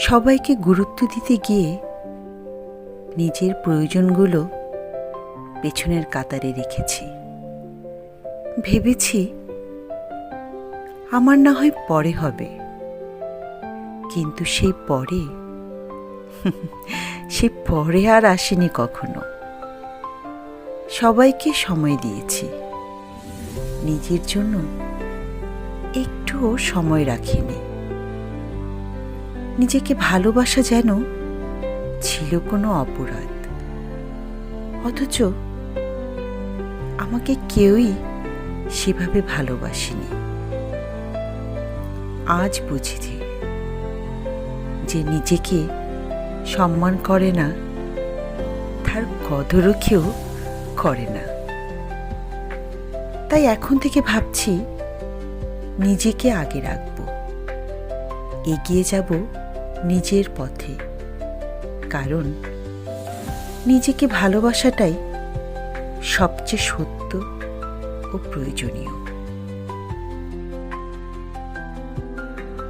সবাইকে গুরুত্ব দিতে গিয়ে নিজের প্রয়োজনগুলো পেছনের কাতারে রেখেছি। ভেবেছি আমার না হয় পরে হবে, কিন্তু সেই পরে আর আসেনি কখনো। সবাইকে সময় দিয়েছি, নিজের জন্য একটুও সময় রাখিনি। নিজেকে ভালোবাসা যেন ছিল কোনো অপরাধ, অথচ আমাকে কেউই সেভাবে ভালোবাসেনি। আজ বুঝেছি যে নিজেকে সম্মান করে না, তার কদরও কেউ করে না। তাই এখন থেকে ভাবছি নিজেকে আগে রাখবো, এগিয়ে যাব নিজের পথে, কারণ নিজেকে ভালোবাসাটাই সবচেয়ে সত্য ও প্রয়োজনীয়।